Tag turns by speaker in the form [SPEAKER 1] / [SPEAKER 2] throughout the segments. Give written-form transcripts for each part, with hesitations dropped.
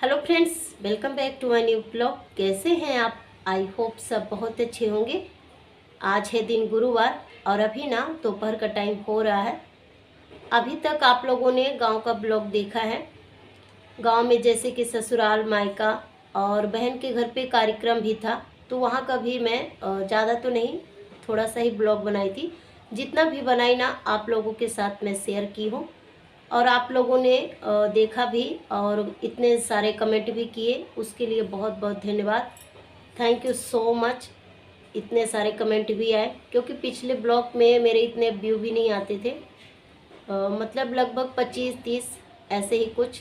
[SPEAKER 1] Hello friends, welcome back to my new blog. कैसे हैं आप? आई होप सब बहुत अच्छे होंगे। आज है दिन गुरुवार और अभी ना दोपहर का टाइम हो रहा है। अभी तक आप लोगों ने गांव का ब्लॉग देखा है। गांव में जैसे कि ससुराल, मायका और बहन के घर पे कार्यक्रम भी था, तो वहाँ का भी मैं ज़्यादा तो नहीं, थोड़ा सा ही ब्लॉग बनाई थी। जितना भी बनाई ना आप लोगों के साथ मैं शेयर की हूँ और आप लोगों ने देखा भी और इतने सारे कमेंट भी किए, उसके लिए बहुत बहुत धन्यवाद। Thank you so much. इतने सारे कमेंट भी आए क्योंकि पिछले ब्लॉग में मेरे इतने व्यू भी नहीं आते थे। मतलब लगभग 25-30 ऐसे ही कुछ।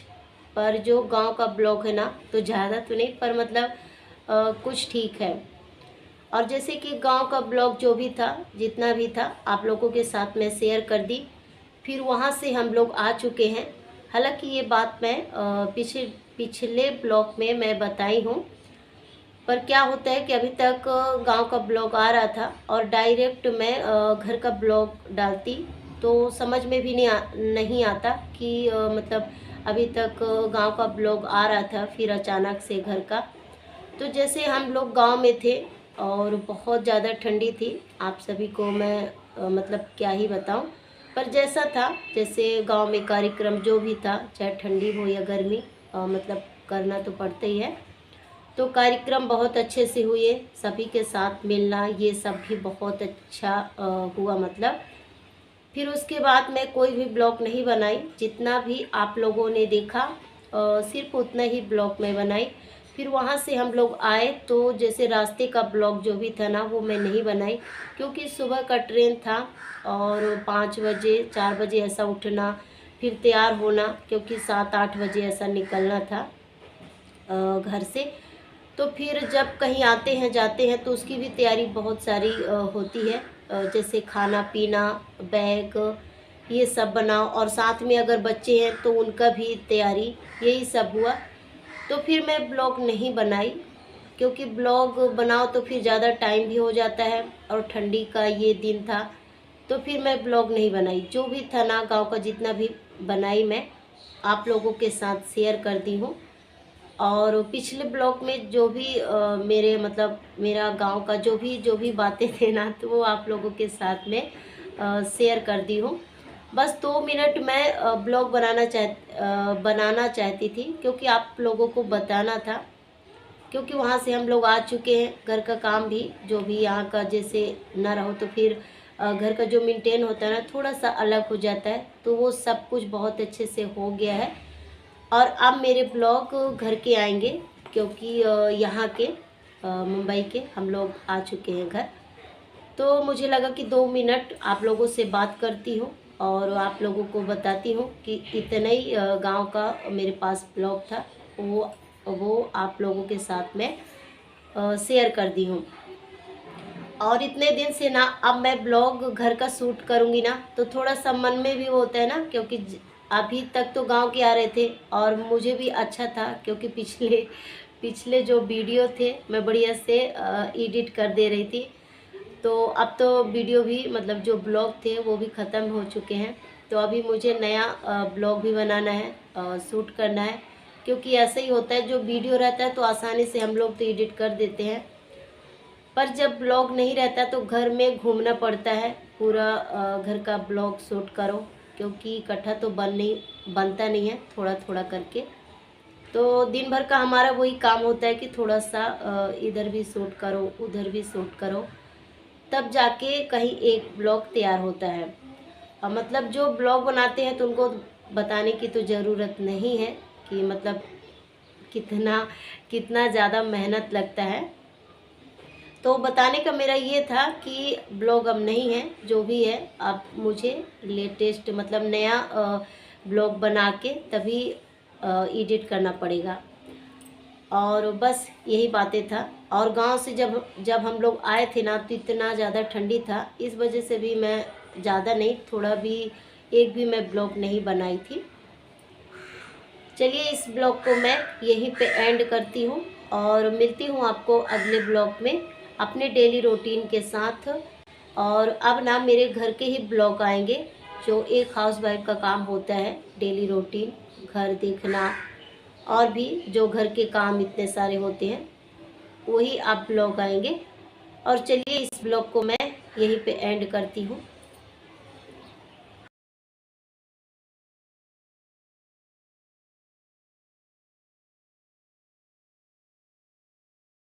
[SPEAKER 1] पर जो गांव का ब्लॉग है ना, तो ज़्यादा तो नहीं, पर मतलब कुछ ठीक है। और जैसे कि गांव का ब्लॉग जो भी था, जितना भी था, आप लोगों के साथ मैं शेयर कर दी। फिर वहाँ से हम लोग आ चुके हैं। हालांकि ये बात मैं पिछले ब्लॉग में मैं बताई हूँ, पर क्या होता है कि अभी तक गांव का ब्लॉग आ रहा था और डायरेक्ट मैं घर का ब्लॉग डालती तो समझ में भी नहीं आता कि मतलब अभी तक गांव का ब्लॉग आ रहा था, फिर अचानक से घर का। तो जैसे हम लोग गांव में थे और बहुत ज़्यादा ठंडी थी। आप सभी को मैं मतलब क्या ही बताऊं, पर जैसा था, जैसे गांव में कार्यक्रम जो भी था, चाहे ठंडी हो या गर्मी, मतलब करना तो पड़ता ही है। तो कार्यक्रम बहुत अच्छे से हुए, सभी के साथ मिलना ये सब भी बहुत अच्छा हुआ। मतलब फिर उसके बाद मैं कोई भी ब्लॉग नहीं बनाई। जितना भी आप लोगों ने देखा सिर्फ उतना ही ब्लॉग मैं बनाई। फिर वहाँ से हम लोग आए तो जैसे रास्ते का ब्लॉग जो भी था ना, वो मैं नहीं बनाई क्योंकि सुबह का ट्रेन था और 5 बजे 4 बजे ऐसा उठना, फिर तैयार होना, क्योंकि 7-8 बजे ऐसा निकलना था घर से। तो फिर जब कहीं आते हैं जाते हैं तो उसकी भी तैयारी बहुत सारी होती है। जैसे खाना पीना, बैग, ये सब बनाओ, और साथ में अगर बच्चे हैं तो उनका भी तैयारी, यही सब हुआ। तो फिर मैं ब्लॉग नहीं बनाई क्योंकि ब्लॉग बनाओ तो फिर ज़्यादा टाइम भी हो जाता है और ठंडी का ये दिन था, तो फिर मैं ब्लॉग नहीं बनाई। जो भी था ना गांव का, जितना भी बनाई मैं आप लोगों के साथ शेयर कर दी हूँ। और पिछले ब्लॉग में जो भी मेरे मतलब मेरा गांव का जो भी बातें थे ना, तो वो आप लोगों के साथ में शेयर कर दी हूँ। बस 2 मिनट मैं ब्लॉग बनाना चाहती थी क्योंकि आप लोगों को बताना था। क्योंकि वहाँ से हम लोग आ चुके हैं, घर का काम भी जो भी यहाँ का जैसे ना रहो तो फिर घर का जो मेंटेन होता है ना, थोड़ा सा अलग हो जाता है, तो वो सब कुछ बहुत अच्छे से हो गया है। और अब मेरे ब्लॉग घर के आएंगे क्योंकि यहाँ के मुंबई के हम लोग आ चुके हैं घर। तो मुझे लगा कि 2 मिनट आप लोगों से बात करती हूँ और आप लोगों को बताती हूँ कि इतना ही गांव का मेरे पास ब्लॉग था। वो आप लोगों के साथ में शेयर कर दी हूँ। और इतने दिन से ना, अब मैं ब्लॉग घर का शूट करूँगी ना, तो थोड़ा सा मन में भी वो होता है ना, क्योंकि अभी तक तो गांव के आ रहे थे और मुझे भी अच्छा था क्योंकि पिछले पिछले जो वीडियो थे मैं बढ़िया से एडिट कर दे रही थी। तो अब तो वीडियो भी मतलब जो ब्लॉग थे वो भी ख़त्म हो चुके हैं। तो अभी मुझे नया ब्लॉग भी बनाना है, शूट करना है, क्योंकि ऐसा ही होता है, जो वीडियो रहता है तो आसानी से हम लोग तो एडिट कर देते हैं, पर जब ब्लॉग नहीं रहता तो घर में घूमना पड़ता है। पूरा घर का ब्लॉग शूट करो, क्योंकि इकट्ठा तो बनता नहीं है, थोड़ा थोड़ा करके। तो दिन भर का हमारा वही काम होता है कि थोड़ा सा इधर भी शूट करो, उधर भी शूट करो, तब जाके कहीं एक ब्लॉग तैयार होता है। मतलब जो ब्लॉग बनाते हैं तो उनको बताने की तो ज़रूरत नहीं है कि मतलब कितना कितना ज़्यादा मेहनत लगता है। तो बताने का मेरा ये था कि ब्लॉग अब नहीं है, जो भी है अब मुझे लेटेस्ट मतलब नया ब्लॉग बना के तभी एडिट करना पड़ेगा। और बस यही बातें था। और गांव से जब जब हम लोग आए थे ना, तो इतना ज़्यादा ठंडी था, इस वजह से भी मैं ज़्यादा नहीं, थोड़ा भी, एक भी मैं ब्लॉग नहीं बनाई थी। चलिए इस ब्लॉग को मैं यहीं पे एंड करती हूँ और मिलती हूँ आपको अगले ब्लॉग में अपने डेली रूटीन के साथ। और अब ना मेरे घर के ही ब्लॉग आएंगे, जो एक हाउस वाइफ का काम होता है, डेली रूटीन, घर देखना, और भी जो घर के काम इतने सारे होते हैं वही आप ब्लॉग आएंगे। और चलिए इस ब्लॉग को मैं यहीं पे एंड करती हूँ।